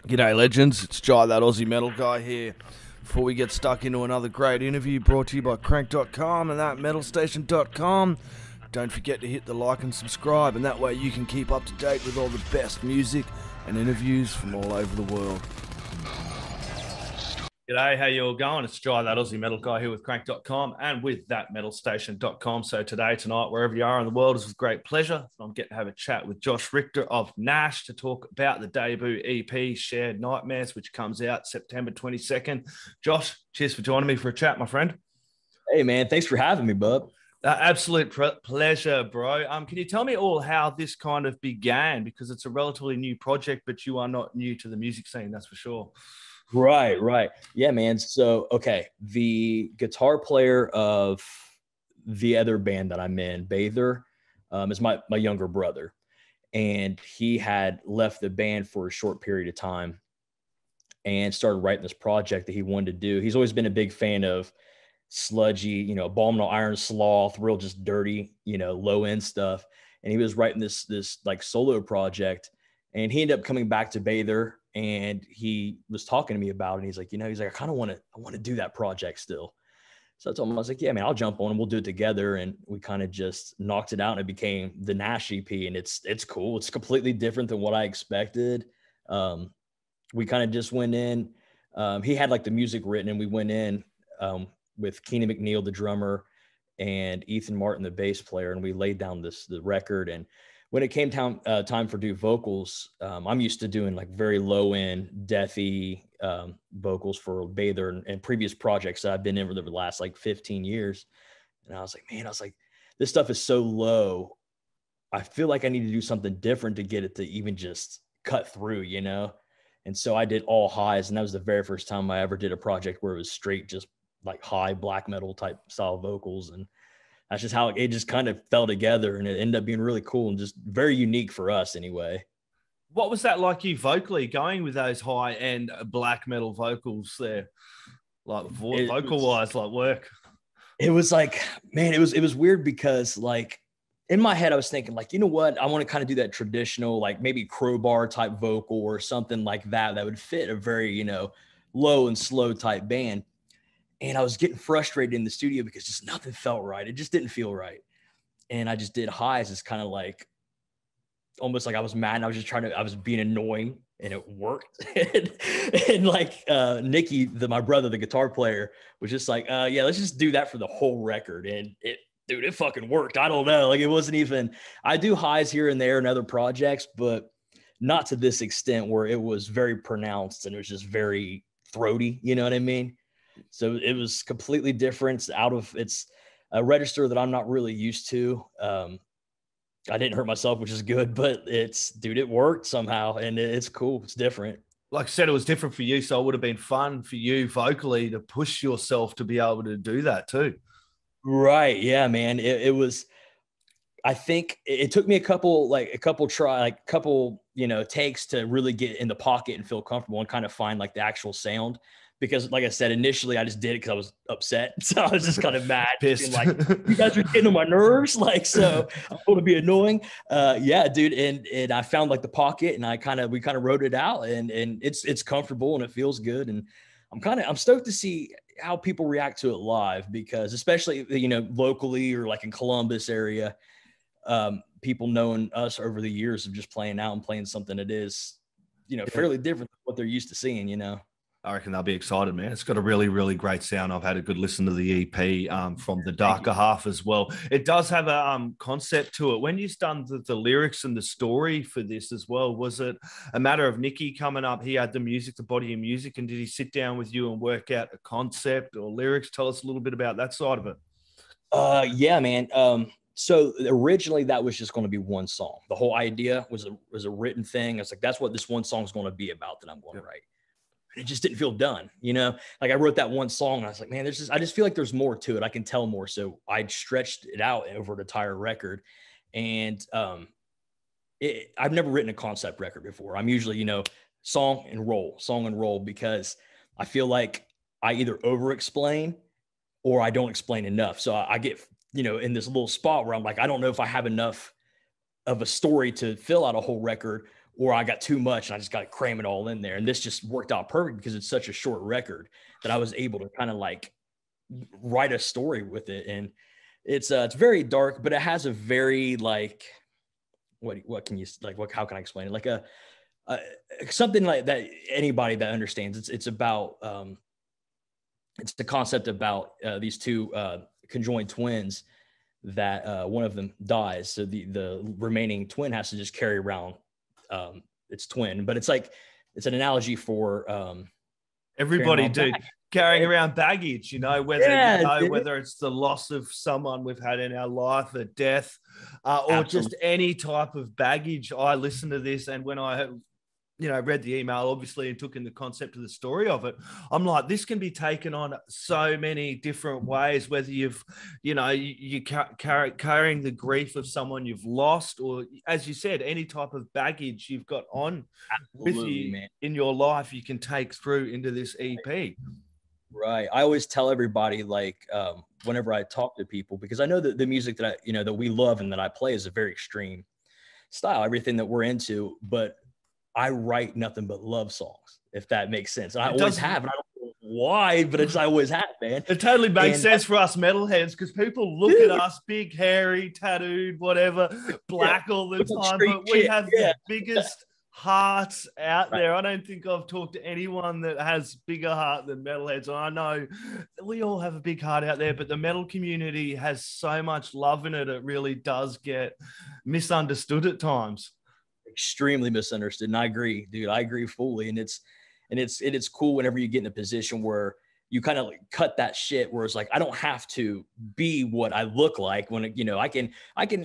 G'day legends, it's Jai, that Aussie metal guy here. Before we get stuck into another great interview brought to you by Crannk.com and thatmetalstation.com, don't forget to hit the like and subscribe, and that way you can keep up to date with all the best music and interviews from all over the world. G'day, how you all going? It's Jai, that Aussie metal guy here with Crannk.com and with thatmetalstation.com. So today, tonight, wherever you are in the world, is with great pleasure. I'm getting to have a chat with Josh Richter of GNASH to talk about the debut EP, Shared Nightmares, which comes out September 22nd. Josh, cheers for joining me for a chat, my friend. Hey, man. Thanks for having me, bub. Absolute pleasure, bro. Can you tell me all how this kind of began? Because it's a relatively new project, but you are not new to the music scene, that's for sure. Right. Yeah, man. So, okay. The guitar player of the other band that I'm in, Bather, is my younger brother. And he had left the band for a short period of time and started writing this project that he wanted to do. He's always been a big fan of sludgy, abominable iron sloth, real just dirty, low end stuff. And he was writing this like solo project, and he ended up coming back to Bather, and he was talking to me about it. And he's like, I kind of want to do that project still. So I told him, I was like, yeah, man, I'll jump on and we'll do it together. And we kind of just knocked it out, and it became the GNASH EP. And it's cool. It's completely different than what I expected. We kind of just went in. He had like the music written, and we went in with Keenan McNeil, the drummer, and Ethan Martin, the bass player. And we laid down the record. And when it came time for do vocals, I'm used to doing like very low end, deathy vocals for Bather and previous projects that I've been in for the last like 15 years. And I was like, this stuff is so low. I feel like I need to do something different to get it to even just cut through, And so I did all highs, and that was the very first time I ever did a project where it was straight, just like high black metal type style vocals. And that's just how it just kind of fell together, and it ended up being really cool and just very unique for us anyway. What was that like you vocally going with those high end black metal vocals there? Like vocal wise, like work. It was like, man, it was weird because like in my head, I was thinking like, you know what? I want to kind of do that traditional, like maybe crowbar type vocal or something like that would fit a very, low and slow type band. And I was getting frustrated in the studio because just nothing felt right. It just didn't feel right. And I just did highs. It's kind of like, almost like I was mad. And I was being annoying, and it worked. and like Nicky, my brother, the guitar player, was just like, yeah, let's just do that for the whole record. And it fucking worked. I don't know. Like it wasn't even, I do highs here and there in other projects, but not to this extent where it was very pronounced and it was just very throaty. You know what I mean? So it was completely different. It's a register that I'm not really used to. I didn't hurt myself, which is good, but it worked somehow, and it's cool. It's different. Like I said, it was different for you, so it would have been fun for you vocally to push yourself to be able to do that too. Right. Yeah, man. It was, I think it took me a couple takes to really get in the pocket and feel comfortable and kind of find like the actual sound. Because like I said, initially I just did it because I was upset. So I was just kind of mad. Pissed. Like, you guys are getting on my nerves. Like, so I'm going to be annoying. Yeah, dude. And I found like the pocket, and we kind of wrote it out, and it's comfortable and it feels good. And I'm stoked to see how people react to it live, because especially, locally or like in Columbus area, people knowing us over the years of just playing out and playing something that is, fairly different than what they're used to seeing, I reckon they'll be excited, man. It's got a really, really great sound. I've had a good listen to the EP from the darker half as well. It does have a concept to it. When you've done the lyrics and the story for this as well, was it a matter of Nicky coming up? He had the music, the body of music, and did he sit down with you and work out a concept or lyrics? Tell us a little bit about that side of it. Yeah, man. So originally that was just going to be one song. The whole idea was a written thing. I was like, that's what this one song is going to be about that I'm going to write. It just didn't feel done, like I wrote that one song and I was like, man, I just feel like there's more to it. I can tell more. So I stretched it out over the entire record. And I've never written a concept record before. I'm usually, song and roll, because I feel like I either over explain or I don't explain enough. So I get, in this little spot where I'm like, I don't know if I have enough of a story to fill out a whole record, or I got too much and I just got to cram it all in there. And this just worked out perfect because it's such a short record that I was able to kind of like write a story with it. And it's very dark, but it has a very like, what can you like, how can I explain it? Like something like that. Anybody that understands it's about, it's the concept about these two conjoined twins that one of them dies. So the remaining twin has to just carry around its twin, but it's like, it's an analogy for everybody, dude, carrying around baggage, whether it's the loss of someone we've had in our life, a death, or just any type of baggage. I listened to this, and when I read the email, obviously, and took in the concept of the story of it, I'm like, this can be taken on so many different ways, whether you're carrying the grief of someone you've lost, or, as you said, any type of baggage you've got on with you, man, in your life, you can take through into this EP. Right. I always tell everybody, like, whenever I talk to people, because I know that the music that that we love and that I play is a very extreme style, everything that we're into, but I write nothing but love songs, if that makes sense. And I always have, and I don't know why, but I always have, man. It totally makes sense for us metalheads, because people look at us big, hairy, tattooed, whatever, black all the time, but we have the biggest hearts out there. I don't think I've talked to anyone that has bigger heart than metalheads. And I know we all have a big heart out there, but the metal community has so much love in it. It really does get misunderstood at times. Extremely misunderstood. And I agree, dude. I agree fully. And it's cool whenever you get in a position where you kind of like cut that shit, where it's like, I don't have to be what I look like when, I can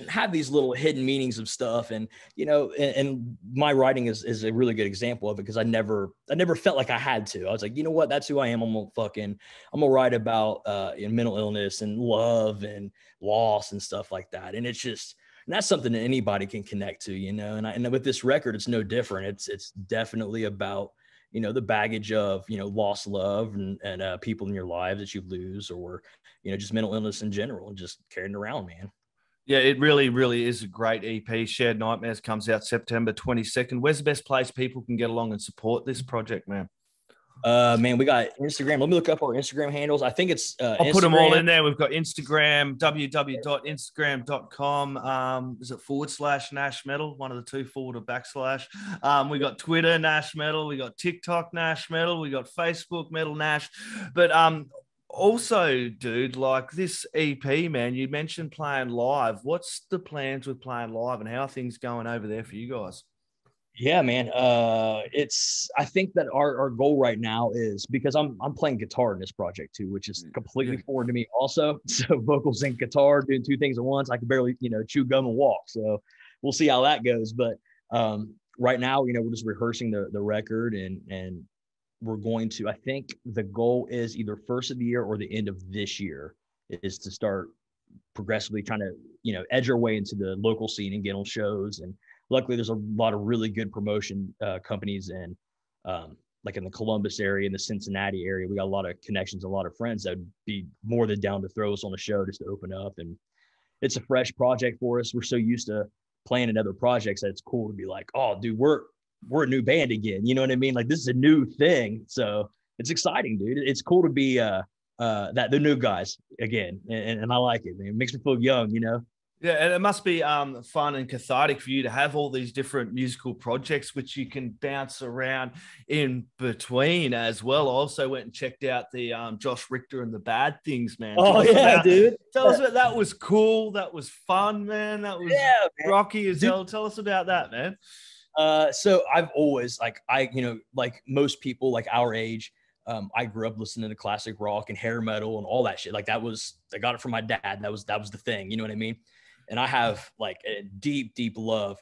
have these little hidden meanings of stuff. And, and my writing is a really good example of it, because I never felt like I had to. I was like, you know what, that's who I am. I'm gonna write about mental illness and love and loss and stuff like that. And it's just, and that's something that anybody can connect to, and with this record, it's no different. It's definitely about, the baggage of, lost love and people in your lives that you lose, or, just mental illness in general, and just carrying it around, man. Yeah, it really, really is a great EP. Shared Nightmares comes out September 22nd. Where's the best place people can get along and support this project, man? Man, we got Instagram. Let me look up our Instagram handles. I think it's I'll put them all in there. We've got Instagram, www.instagram.com. Is it /Nash Metal? One of the two, forward or backslash. We got Twitter, Nash Metal. We got TikTok, Nash Metal. We got Facebook, Metal Nash. But also, dude, like this EP, man, you mentioned playing live. What's the plans with playing live, and how are things going over there for you guys? Yeah, man. I think that our goal right now is, because I'm playing guitar in this project too, which is completely foreign to me also. So vocals and guitar, doing two things at once. I can barely, chew gum and walk. So we'll see how that goes. But right now, we're just rehearsing the record, and we're going to, I think the goal is either first of the year or the end of this year is to start progressively trying to, edge our way into the local scene and get on shows. And luckily, there's a lot of really good promotion companies, and like in the Columbus area, in the Cincinnati area, we got a lot of connections, a lot of friends that would be more than down to throw us on a show just to open up. And it's a fresh project for us. We're so used to playing in other projects that it's cool to be like, oh, dude, we're a new band again. You know what I mean? Like, this is a new thing. So it's exciting, dude. It's cool to be the new guys again, and I like it, man. It makes me feel young, Yeah, and it must be fun and cathartic for you to have all these different musical projects which you can bounce around in between as well. I also went and checked out the Josh Richter and the Bad Things, man. Dude. Tell us about that. Was cool. That was fun, man. That was rocky as hell. Tell us about that, man. So I've always like most people like our age, I grew up listening to classic rock and hair metal and all that shit. Like I got it from my dad. That was the thing. You know what I mean? And I have like a deep, deep love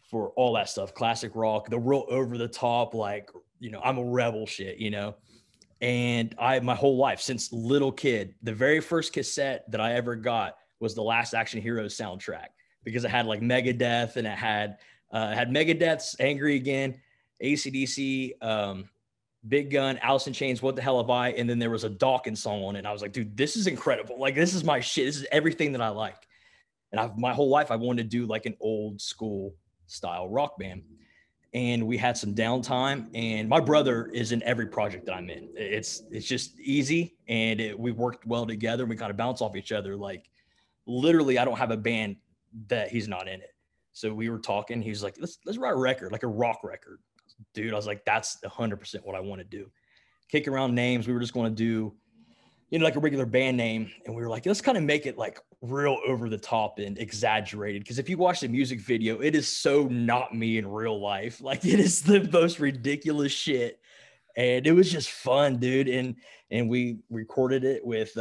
for all that stuff. Classic rock, the real over the top, like, I'm a rebel shit, and my whole life since little kid, the very first cassette that I ever got was the Last Action Heroes soundtrack, because it had like Megadeth, and it had Megadeth's Angry Again, AC/DC, Big Gun, Alice in Chains, What the Hell Have I? And then there was a Dawkins song on it. And I was like, dude, this is incredible. Like, this is my shit. This is everything that I like. And my whole life, I wanted to do like an old school style rock band. and we had some downtime, and my brother is in every project that I'm in. It's just easy, and we worked well together, and we kind of bounce off each other. Like literally, I don't have a band that he's not in it. So we were talking. He was like, let's write a record, like a rock record. Dude, I was like, that's 100% what I want to do. Kicking around names. We were just going to do, like a regular band name. And we were like, let's kind of make it like real over the top and exaggerated. Because if you watch the music video, it is so not me in real life. Like it is the most ridiculous shit. And it was just fun, dude. And we recorded it with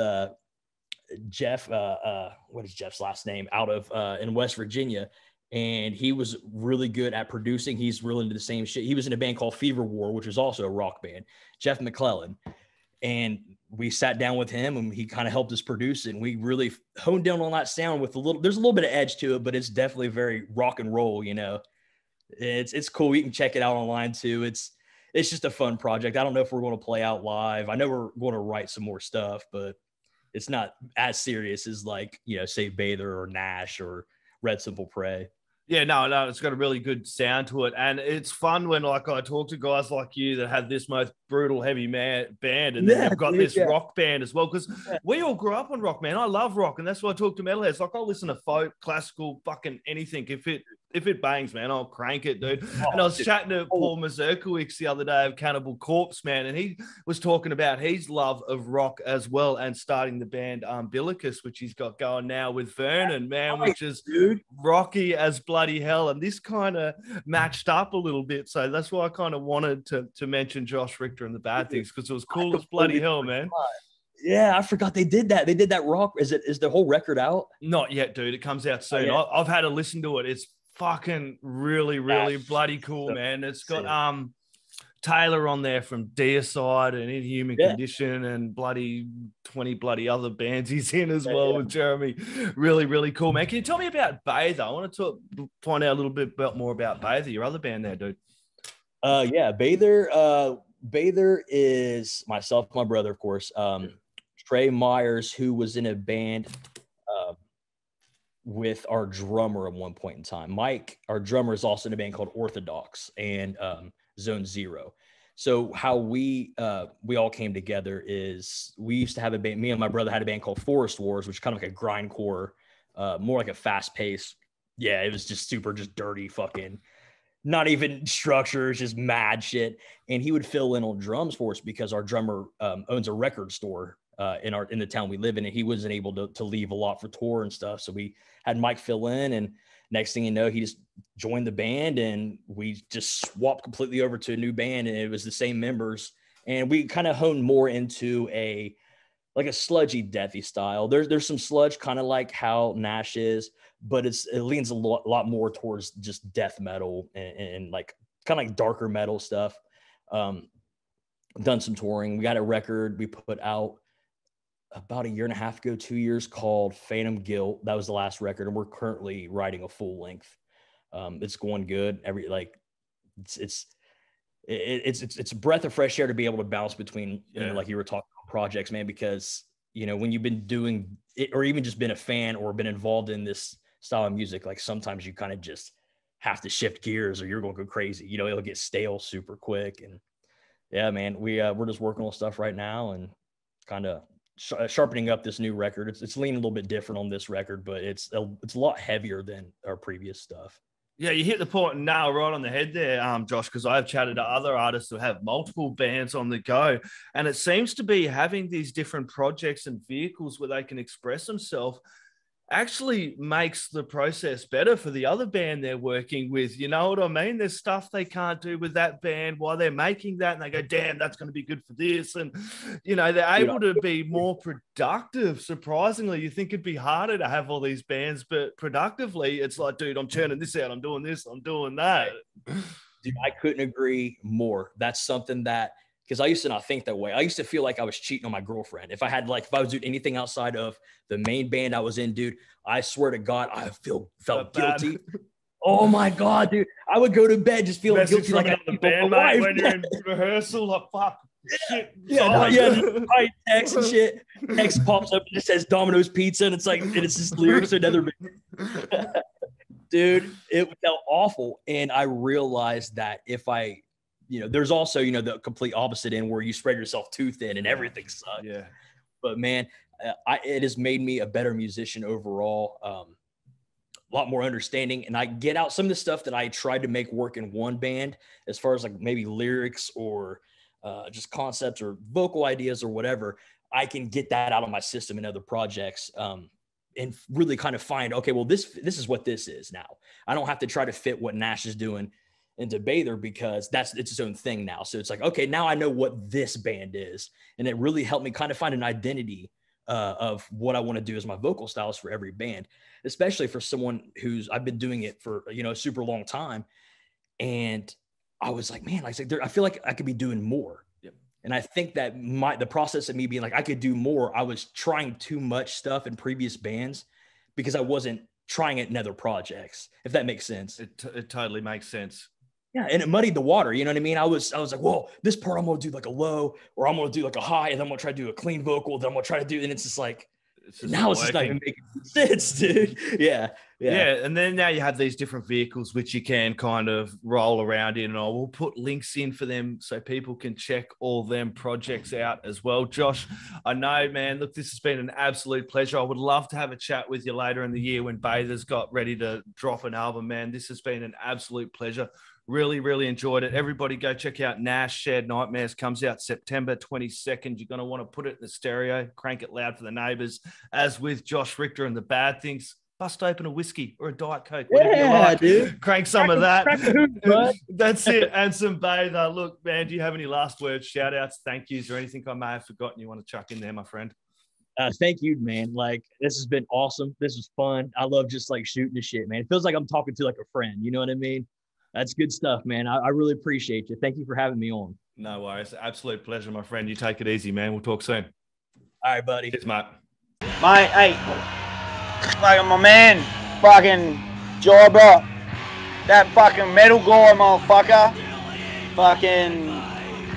Jeff, what is Jeff's last name? Out of in West Virginia. And he was really good at producing. He's really into the same shit. He was in a band called Fever War, which was also a rock band, Jeff McClellan. And we sat down with him and he kind of helped us produce it. And we really honed down on that sound with there's a little bit of edge to it, but it's definitely very rock and roll, It's cool. You can check it out online too. It's just a fun project. I don't know if we're going to play out live. I know we're going to write some more stuff, but it's not as serious as like, say Bather or Nash or Red Simple Prey. Yeah, no, it's got a really good sound to it. And it's fun when like I talk to guys like you that have this most brutal heavy band and then they've got this rock band as well. Because we all grew up on rock, man. I love rock. And that's why I talk to metalheads. Like I'll listen to folk, classical, fucking anything. If it bangs, man, I'll crank it, dude. And I was chatting to Paul Mazurkiewicz the other day of Cannibal Corpse, man, and he was talking about his love of rock as well and starting the band Umbilicus, which he's got going now with Vernon, man, which is rocky as bloody hell. And this kind of matched up a little bit. So that's why I kind of wanted to mention Josh Richter and the Bad Things, because it was cool as bloody hell, man. Yeah, I forgot they did that. They did that rock. Is the whole record out? Not yet, dude. It comes out soon. Oh, yeah. I've had to listen to it. It's fucking really bloody cool, man. It's got Taylor on there from Deicide and Inhuman Condition and bloody 20 bloody other bands he's in as well with Jeremy. Really cool, man. Can you tell me about Bather? I want to find out a little bit more about Bather, your other band there, dude. Bather is myself, my brother, of course. Trey Myers, who was in a band with our drummer at one point in time. Mike, our drummer, is also in a band called Orthodox and Zone Zero. So how we all came together is we used to have a band. Me and my brother had a band called Forest Wars, which is kind of like a grindcore, more like a fast pace. Yeah, it was just super, just dirty fucking, not even structures, just mad shit. And he would fill in on drums for us because our drummer owns a record store in the town we live in, and he wasn't able to leave a lot for tour and stuff. So we had Mike fill in, and next thing you know, he just joined the band, and we just swapped completely over to a new band, and it was the same members. And we kind of honed more into a sludgy, deathy style. There's some sludge, kind of like how Nash is, but it leans a lot more towards just death metal and like kind of like darker metal stuff. Done some touring. We got a record we put out about 1.5 years ago, 2 years, called Phantom Guilt. That was the last record, and we're currently writing a full length. It's going good. It's a breath of fresh air to be able to bounce between, like you were talking about projects, man, because, when you've been doing it or even just been a fan or been involved in this style of music, like sometimes you kind of just have to shift gears or you're going to go crazy. It'll get stale super quick. And yeah, man, we're just working on stuff right now and kind of sharpening up this new record. It's leaning a little bit different on this record, but it's a lot heavier than our previous stuff. Yeah, you hit the point and nail right on the head there, Josh, because I've chatted to other artists who have multiple bands on the go, and it seems to be having these different projects and vehicles where they can express themselves actually makes the process better for the other band they're working with. You know what I mean? There's stuff they can't do with that band while they're making that, and they go, damn, that's going to be good for this. And, they're able to be more productive. Surprisingly, you think it'd be harder to have all these bands, but productively, it's like, dude, I'm churning this out. I'm doing this. I'm doing that. Dude, I couldn't agree more. That's something that, because I used to not think that way. I used to feel like I was cheating on my girlfriend. If I was doing anything outside of the main band I was in, dude, I swear to God, I felt guilty. Oh my God, dude. I would go to bed just feeling guilty. Like the band, mate, when you're in rehearsal, like, fuck, shit. I text and shit. Text pops up and it says Domino's Pizza, and it's like, and it's just lyrics to another band. dude, it felt awful. And I realized that if I, there's also, the complete opposite end where you spread yourself too thin and everything sucks. Yeah. But man, it has made me a better musician overall. A lot more understanding, and I get out some of the stuff that I tried to make work in one band, as far as like maybe lyrics or just concepts or vocal ideas or whatever. I can get that out of my system in other projects, and really kind of find, okay, well, this is what this is now. I don't have to try to fit what Nash is doing into Bather, because it's its own thing now. So it's like, okay, now I know what this band is, and it really helped me kind of find an identity of what I want to do as my vocal styles for every band, especially for someone I've been doing it for, a super long time. And I was like, man, I feel like I could be doing more. Yep. And I think that the process of me being like, I could do more, I was trying too much stuff in previous bands because I wasn't trying it in other projects, if that makes sense. It totally makes sense. Yeah, and it muddied the water. You know what I mean? I was like, well, this part I'm going to do like a low, or I'm going to do like a high, and then I'm going to try to do a clean vocal. Then I'm going to try to do, and it's just like, now it's just not even making sense, dude. Yeah. And then now you have these different vehicles which you can kind of roll around in, and I will put links in for them so people can check all them projects out as well. Josh, I know, man, look, this has been an absolute pleasure. I would love to have a chat with you later in the year when Bather's got ready to drop an album, man. This has been an absolute pleasure. Really, really enjoyed it. Everybody go check out Nash Shared Nightmares. Comes out September 22nd. You're going to want to put it in the stereo, crank it loud for the neighbors. As with Josh Richter and the Bad Things, bust open a whiskey or a Diet Coke, whatever you like. Dude. Crank some of that. That's it. And some Bather. Look, man, do you have any last words, shout outs, thank yous, or anything I may have forgotten you want to chuck in there, my friend? Thank you, man. Like, this has been awesome. This was fun. I love just like shooting the shit, man. It feels like I'm talking to like a friend. You know what I mean? That's good stuff, man. I really appreciate you. Thank you for having me on. No worries. Absolute pleasure, my friend. You take it easy, man. We'll talk soon. All right, buddy. Cheers, mate. Mate, hey, fucking my man, fucking Jobber, that fucking metal guy, motherfucker, fucking